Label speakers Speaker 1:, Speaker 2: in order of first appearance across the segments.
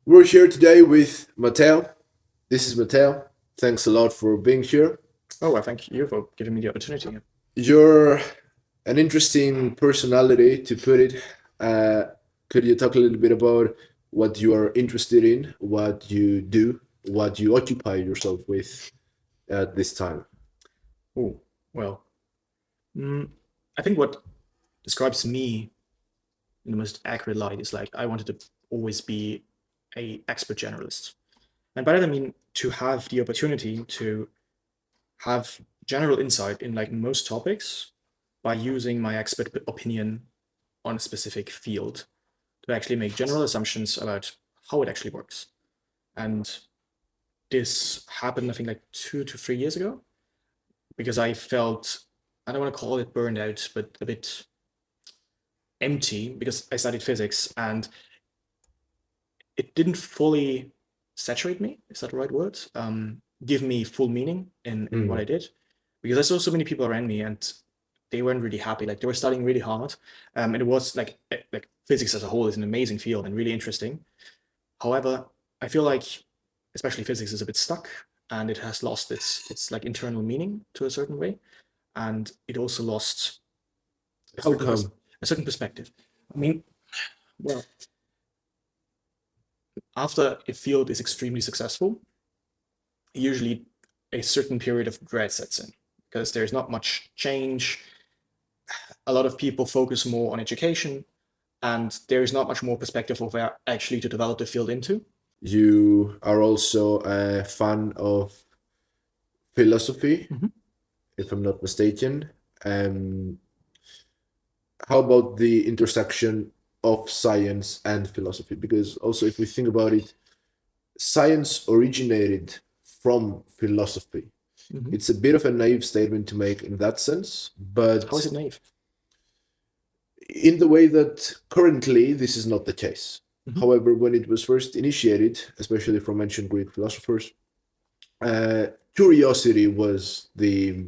Speaker 1: We're here today with Matteo. This is Matteo. Thanks a lot for being here.
Speaker 2: Oh, well, thank you for giving me the opportunity.
Speaker 1: You're an interesting personality, to put it. Uh, could you talk a little bit about what you are interested in, what you do, what you occupy yourself with at this time?
Speaker 2: Oh, well, mm, I think what describes me in the most accurate light is like I wanted to always be a expert generalist, and by that I mean to have the opportunity to have general insight in like most topics by using my expert opinion on a specific field to actually make general assumptions about how it actually works. And this happened, I think, like 2 to 3 years ago because I felt, I don't want to call it burned out, but a bit empty because I studied physics and it didn't fully saturate me. Is that the right word? Give me full meaning in what I
Speaker 1: Mm.
Speaker 2: did, because I saw so many people around me and they weren't really happy. Like they were studying really hard, and it was like physics as a whole is an amazing field and really interesting. However, I feel like especially physics is a bit stuck and it has lost its like internal meaning to a certain way, and it also lost a
Speaker 1: How
Speaker 2: certain
Speaker 1: come?
Speaker 2: a certain perspective. I mean, well, after a field is extremely successful, usually a certain period of dread sets in because there's not much change. A lot of people focus more on education, and there is not much more perspective of where actually to develop the field into.
Speaker 1: You are also a fan of philosophy,
Speaker 2: Mhm.
Speaker 1: if I'm not mistaken. Um, how about the intersection of science and philosophy? Because also, if we think about it, science originated from philosophy.
Speaker 2: Mhm.
Speaker 1: It's a bit of a naive statement to make in that sense,
Speaker 2: How is
Speaker 1: but
Speaker 2: it naive?
Speaker 1: in the way that currently this is not the case.
Speaker 2: Mhm.
Speaker 1: However, when it was first initiated, especially from ancient Greek philosophers, uh, curiosity was the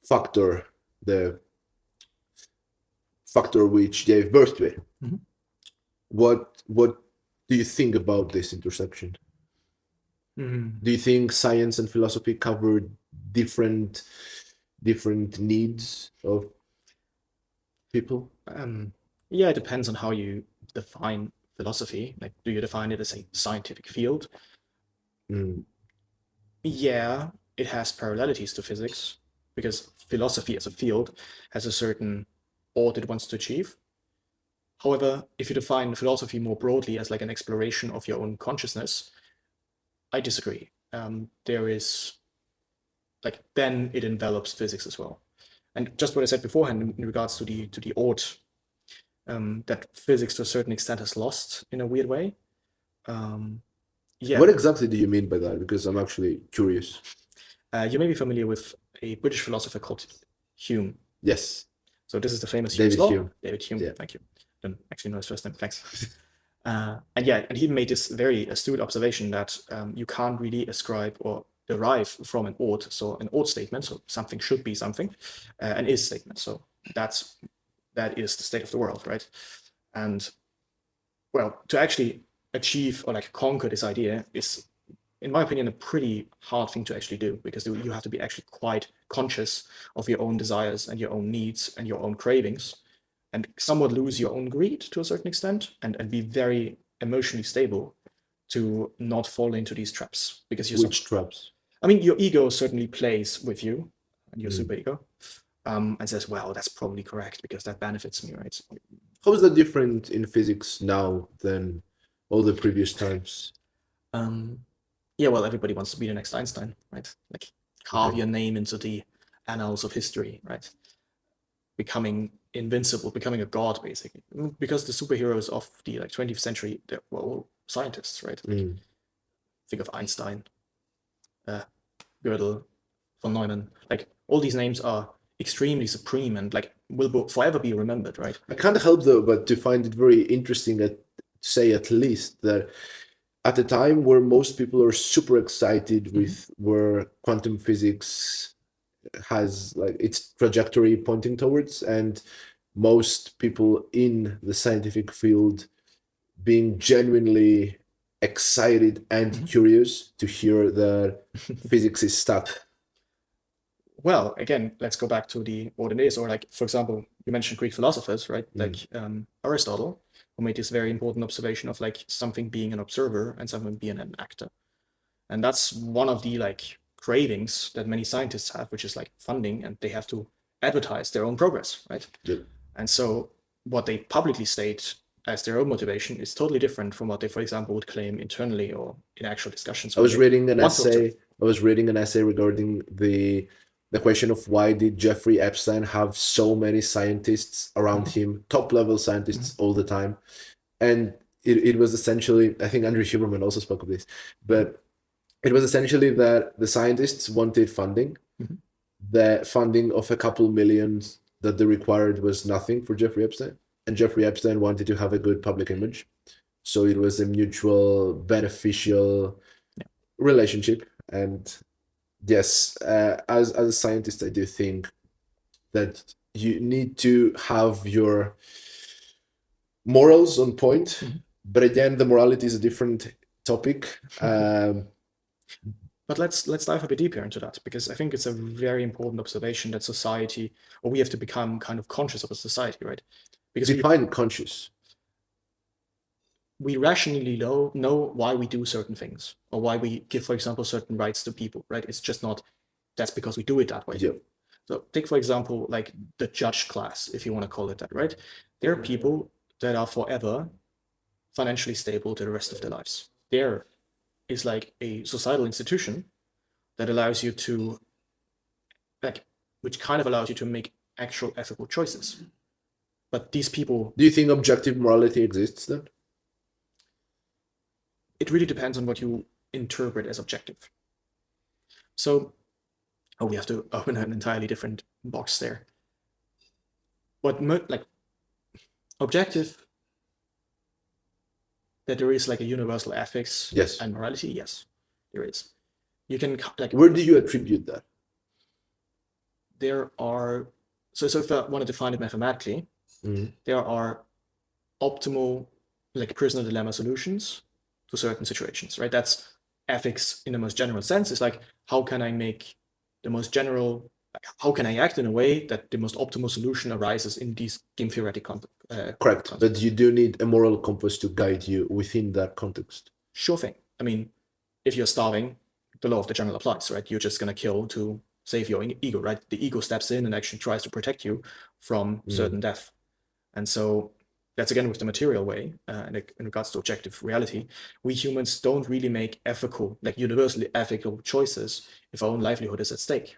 Speaker 1: factor, the factor which gave birth to it.
Speaker 2: Mhm.
Speaker 1: What do you think about this intersection?
Speaker 2: Mhm.
Speaker 1: Do you think science and philosophy cover different different needs of people?
Speaker 2: Um, yeah, it depends on how you define philosophy. Like, do you define it as a scientific field?
Speaker 1: Mm.
Speaker 2: Yeah, it has parallelities to physics because philosophy as a field has a certain ought it wants to achieve. However, if you define philosophy more broadly as like an exploration of your own consciousness, I disagree. There is like then it envelops physics as well. And just what I said beforehand in regards to the ought, that physics to a certain extent has lost in a weird way. Um, yeah,
Speaker 1: What exactly do you mean by that? Because I'm actually curious.
Speaker 2: you may be familiar with a British philosopher called Hume.
Speaker 1: Yes,
Speaker 2: So this is the famous Hume's
Speaker 1: David
Speaker 2: law.
Speaker 1: Hume.
Speaker 2: David Hume,
Speaker 1: Yeah.
Speaker 2: thank you. Don't actually know his first name. Thanks. And yeah, and he made this very astute observation that you can't really ascribe or derive from an ought. So an ought statement, so something should be something, an is statement. So that's that is the state of the world, right? And well, to actually achieve or like conquer this idea is, in my opinion, a pretty hard thing to actually do because you have to be actually quite conscious of your own desires and your own needs and your own cravings and somewhat lose your own greed to a certain extent and be very emotionally stable to not fall into these traps because you're some
Speaker 1: Which traps?
Speaker 2: I mean your ego certainly plays with you and your
Speaker 1: Mm.
Speaker 2: super ego and says, well, that's probably correct because that benefits me, right?
Speaker 1: How is that different in physics now than all the previous times?
Speaker 2: um yeah, well, everybody wants to be the next Einstein, right? Like carve
Speaker 1: Okay.
Speaker 2: your name into the annals of history, right? Becoming invincible, becoming a god, basically. Because the superheroes of the like 20th century, they were all scientists, right? Like
Speaker 1: Mm.
Speaker 2: think of Einstein, uh, Gödel, von Neumann. Like all these names are extremely supreme and like will forever be remembered, right?
Speaker 1: I can't help though, but to find it very interesting at say at least that at a time where most people are super excited
Speaker 2: Mm-hmm.
Speaker 1: with where quantum physics has like its trajectory pointing towards, and most people in the scientific field being genuinely excited and curious to hear that physics is stuck.
Speaker 2: Well, again, let's go back to what it is. Or like, for example, you mentioned Greek philosophers, right? Like Aristotle, who made this very important observation of like something being an observer and something being an actor. And that's one of the like cravings that many scientists have, which is like funding, and they have to advertise their own progress, right?
Speaker 1: Yep.
Speaker 2: And so what they publicly state as their own motivation is totally different from what they, for example, would claim internally or in actual discussions.
Speaker 1: I was reading an essay regarding the question of why did Jeffrey Epstein have so many scientists around him, top level scientists all the time, and it was essentially, I think Andrew Huberman also spoke of this, but it was essentially that the scientists wanted funding. The funding of a couple millions that they required was nothing for Jeffrey Epstein, and Jeffrey Epstein wanted to have a good public image, so it was a mutual beneficial relationship. And yes, as a scientist, I do think that you need to have your morals on point, but again, the morality is a different topic.
Speaker 2: But let's dive a bit deeper into that, because I think it's a very important observation that society, or we have to become kind of conscious of a society, right? Because
Speaker 1: define conscious.
Speaker 2: We rationally know why we do certain things, or why we give, for example, certain rights to people, right? It's just not that's because we do it that way.
Speaker 1: Yep.
Speaker 2: So take, for example, like the judge class, if you want to call it that, right? There are people that are forever financially stable to the rest of their lives. There is like a societal institution that allows you to, like, which kind of allows you to make actual ethical choices. But these people...
Speaker 1: Do you think objective morality exists then?
Speaker 2: It really depends on what you interpret as objective. So, we have to open an entirely different box there. Like, objective, that there is like a universal ethics and morality, yes, there is. You can like...
Speaker 1: Where do you attribute that?
Speaker 2: There are... So if I want to define it mathematically, there are optimal, like, prisoner dilemma solutions to certain situations, right? That's ethics in the most general sense. It's like, how can I make the most general, how can I act in a way that the most optimal solution arises in these game theoretic context?
Speaker 1: Correct, but you do need a moral compass to guide you within that context.
Speaker 2: Sure thing. I mean, if you're starving, the law of the jungle applies, right? You're just going to kill to save your ego, right? The ego steps in and actually tries to protect you from certain death. And so that's again with the material way, in regards to objective reality, we humans don't really make ethical, like universally ethical choices if our own livelihood is at stake.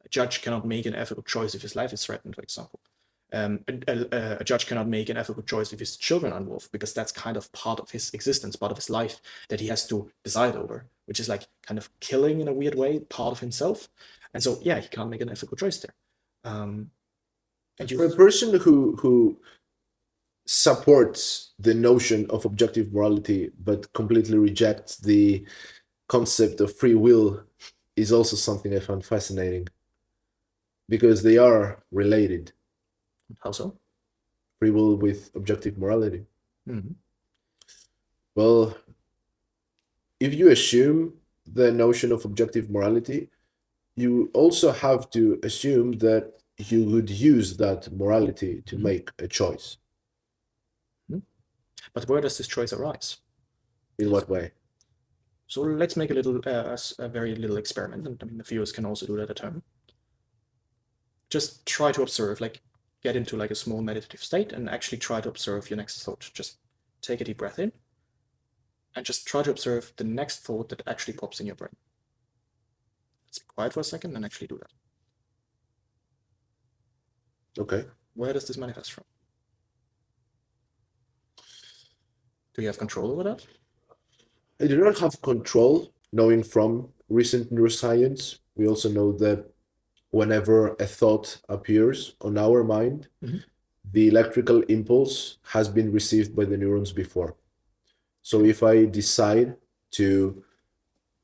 Speaker 2: A judge cannot make an ethical choice if his life is threatened, for example. A judge cannot make an ethical choice if his children are involved, because that's kind of part of his existence, part of his life that he has to decide over, which is like kind of killing in a weird way, part of himself. And so, yeah, he can't make an ethical choice there.
Speaker 1: And for a person who supports the notion of objective morality but completely rejects the concept of free will is also something I found fascinating, because they are related.
Speaker 2: How so?
Speaker 1: Free will with objective morality. Well, if you assume the notion of objective morality, you also have to assume that you would use that morality to make a choice.
Speaker 2: But where does this choice arise?
Speaker 1: In what way?
Speaker 2: So let's make a very little experiment, and I mean the viewers can also do that at home. Just try to observe, like, get into like a small meditative state and actually try to observe your next thought. Just take a deep breath in and just try to observe the next thought that actually pops in your brain. Let's be quiet for a second and actually do that.
Speaker 1: Okay.
Speaker 2: Where does this manifest from? Do you have control over that?
Speaker 1: I do not have control, knowing from recent neuroscience. We also know that whenever a thought appears on our mind, the electrical impulse has been received by the neurons before. So if I decide to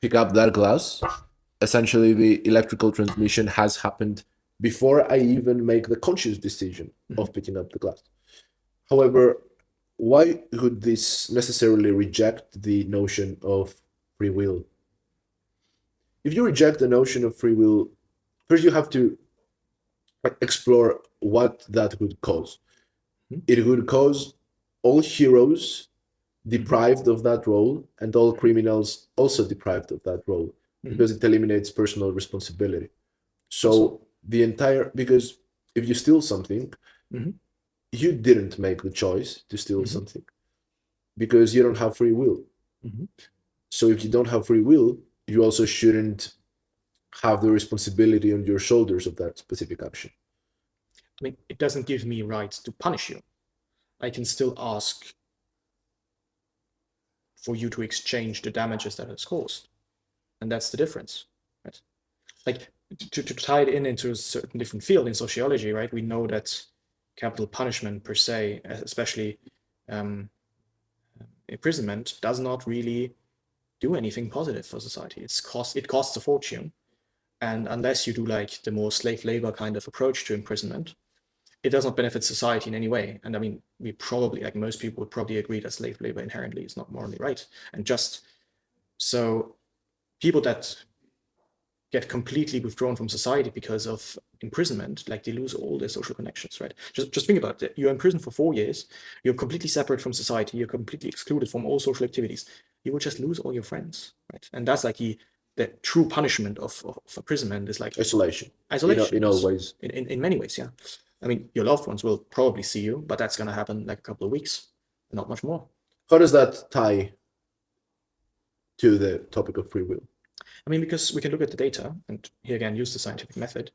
Speaker 1: pick up that glass, essentially the electrical transmission has happened before I even make the conscious decision of picking up the glass. However, why would this necessarily reject the notion of free will? If you reject the notion of free will, first you have to explore what that would cause.
Speaker 2: Mhm.
Speaker 1: It would cause all heroes
Speaker 2: Mhm.
Speaker 1: deprived of that role and all criminals also deprived of that role
Speaker 2: Mhm.
Speaker 1: because it eliminates personal responsibility.
Speaker 2: Also,
Speaker 1: So the entire, because if you steal something,
Speaker 2: Mhm.
Speaker 1: you didn't make the choice to steal
Speaker 2: Mhm.
Speaker 1: something because you don't have free will.
Speaker 2: Mhm.
Speaker 1: So if you don't have free will, you also shouldn't have the responsibility on your shoulders of that specific action.
Speaker 2: I mean, it doesn't give me rights to punish you. I can still ask for you to exchange the damages that it's caused, and that's the difference, right? Like to tie it in into a certain different field in sociology, right? We know that capital punishment per se, especially um, imprisonment, does not really do anything positive for society. It costs a fortune, and unless you do like the more slave labor kind of approach to imprisonment, it does not benefit society in any way. And I mean, we probably, like most people, would probably agree that slave labor inherently is not morally right and just. So people that get completely withdrawn from society because of imprisonment, like they lose all their social connections, right? Just think about it. You're in prison for 4 years, you're completely separate from society, you're completely excluded from all social activities. You will just lose all your friends, right? And that's like the true punishment of imprisonment is like
Speaker 1: Isolation,
Speaker 2: isolation.
Speaker 1: in all
Speaker 2: Yes,
Speaker 1: ways.
Speaker 2: in many ways, yeah. I mean, your loved ones will probably see you, but that's going to happen like a couple of weeks, not much more.
Speaker 1: How does that tie to the topic of free will?
Speaker 2: I mean, because we can look at the data and here again use the scientific method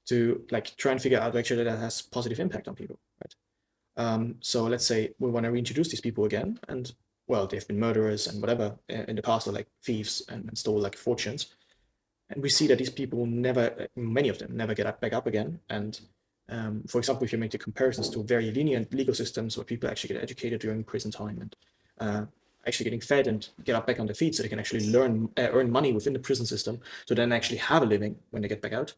Speaker 2: to like try and figure out actually that has positive impact on people, right? So let's say we want to reintroduce these people again, and well, they've been murderers and whatever in the past, or like thieves and stole like fortunes, and we see that these people never, many of them never get back up again. And for example, if you make the comparisons to very lenient legal systems where people actually get educated during prison time and actually getting fed and get up back on their feet so they can actually earn money within the prison system to then actually have a living when they get back out.